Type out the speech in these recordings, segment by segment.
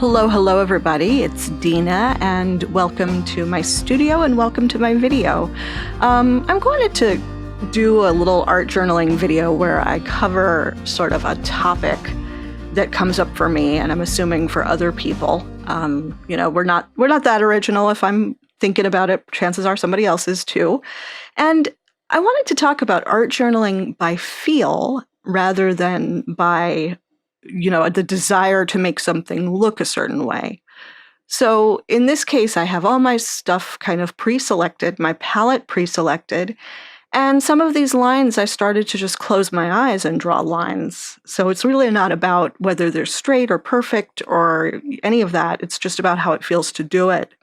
Hello, everybody. It's Dina, and welcome to my studio and welcome to my video. I'm going to do a little art journaling video where I cover sort of a topic that comes up for me, and I'm assuming for other people. We're not that original. If I'm thinking about it, chances are somebody else is too. And I wanted to talk about art journaling by feel rather than by the desire to make something look a certain way. So in this case, I have all my stuff kind of pre-selected, my palette pre-selected, and some of these lines I started to just close my eyes and draw lines. So it's really not about whether they're straight or perfect or any of that. It's just about how it feels to do it.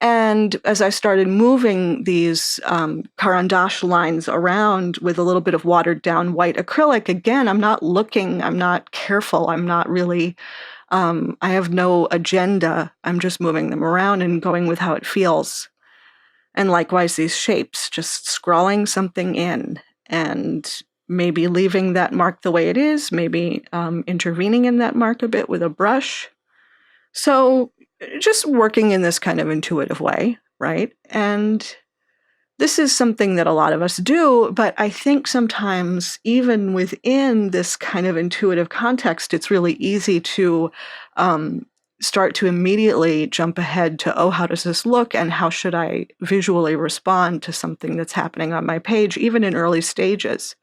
And as I started moving these caran-d'ache lines around with a little bit of watered down white acrylic, again, I'm not looking, I'm not careful, I'm not really, I have no agenda. I'm just moving them around and going with how it feels. And likewise, these shapes, just scrawling something in and maybe leaving that mark the way it is, maybe intervening in that mark a bit with a brush. So just working in this kind of intuitive way, right? And this is something that a lot of us do, but I think sometimes even within this kind of intuitive context, it's really easy to start to immediately jump ahead to, oh, how does this look? And how should I visually respond to something that's happening on my page, even in early stages?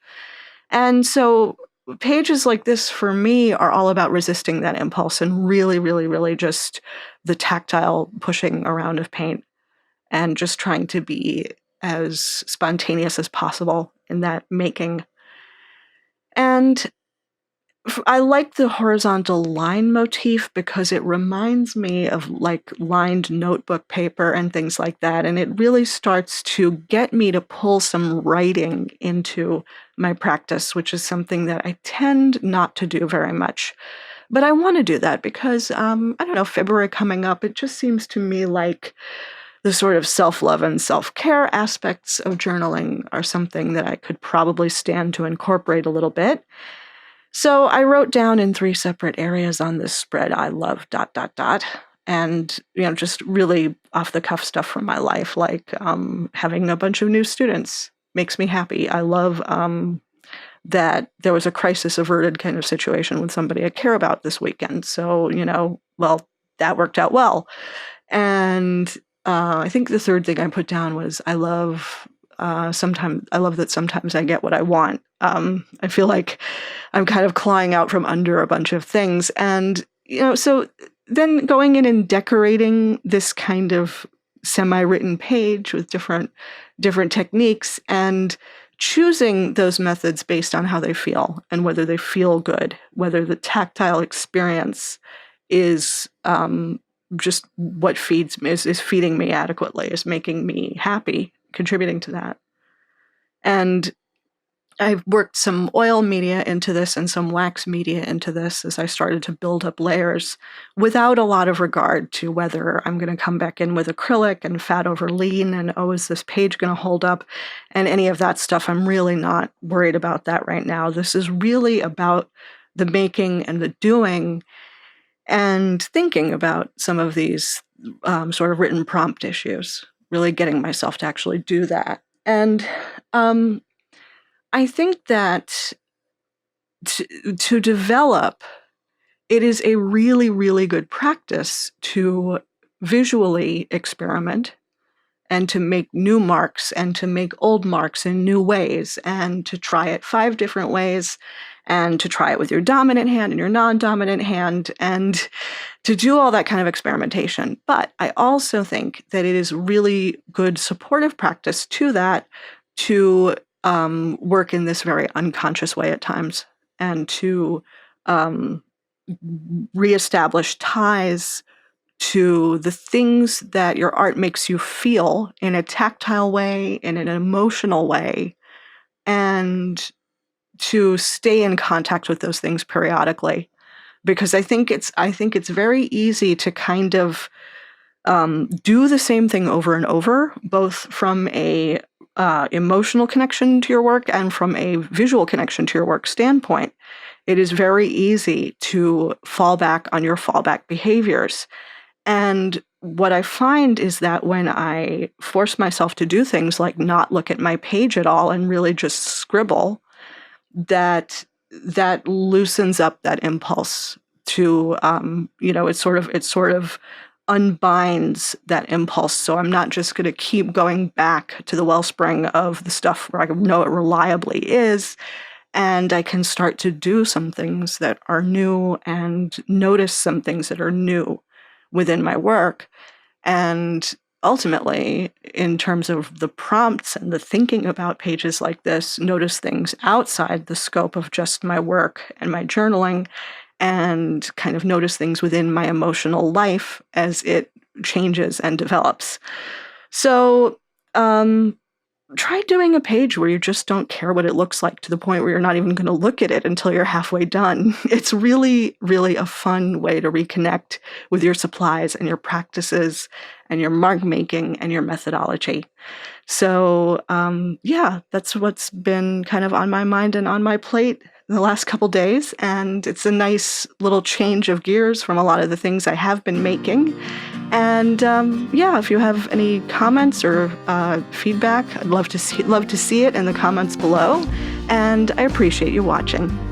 And so pages like this, for me, are all about resisting that impulse and really just the tactile pushing around of paint and just trying to be as spontaneous as possible in that making. And I like the horizontal line motif because it reminds me of like lined notebook paper and things like that. And it really starts to get me to pull some writing into my practice, which is something that I tend not to do very much. But I want to do that because, I don't know, February coming up, it just seems to me like the sort of self-love and self-care aspects of journaling are something that I could probably stand to incorporate a little bit. So I wrote down in 3 separate areas on this spread, I love ... and, just really off-the-cuff stuff from my life, like having a bunch of new students makes me happy. I love that there was a crisis-averted kind of situation with somebody I care about this weekend. So, that worked out well. And I think the third thing I put down was I love that sometimes I get what I want. I feel like I'm kind of clawing out from under a bunch of things. And, so then going in and decorating this kind of semi-written page with different techniques and choosing those methods based on how they feel and whether they feel good, whether the tactile experience is just what is feeding me adequately, is making me happy, contributing to that. And I've worked some oil media into this and some wax media into this as I started to build up layers without a lot of regard to whether I'm going to come back in with acrylic and fat over lean and, oh, is this page going to hold up? And any of that stuff, I'm really not worried about that right now. This is really about the making and the doing and thinking about some of these sort of written prompt issues, really getting myself to actually do that. And I think that to develop, it is a really good practice to visually experiment and to make new marks and to make old marks in new ways and to try it 5 different ways and to try it with your dominant hand and your non-dominant hand and to do all that kind of experimentation. But I also think that it is really good supportive practice to that to work in this very unconscious way at times and to reestablish ties to the things that your art makes you feel in a tactile way, in an emotional way, and to stay in contact with those things periodically. Because I think it's very easy to kind of do the same thing over and over, both from a emotional connection to your work and from a visual connection to your work standpoint. it is very easy to fall back on your fallback behaviors. And what I find is that when I force myself to do things like not look at my page at all and really just scribble, that loosens up that impulse to, it sort of unbinds that impulse. So I'm not just going to keep going back to the wellspring of the stuff where I know it reliably is. And I can start to do some things that are new and notice some things that are new within my work. And ultimately, in terms of the prompts and the thinking about pages like this, notice things outside the scope of just my work and my journaling, and kind of notice things within my emotional life as it changes and develops. So, try doing a page where you just don't care what it looks like to the point where you're not even going to look at it until you're halfway done. It's really, really a fun way to reconnect with your supplies and your practices and your mark making and your methodology. So, that's what's been kind of on my mind and on my plate in the last couple days. And it's a nice little change of gears from a lot of the things I have been making. And if you have any comments or feedback, I'd love to see it in the comments below. And I appreciate you watching.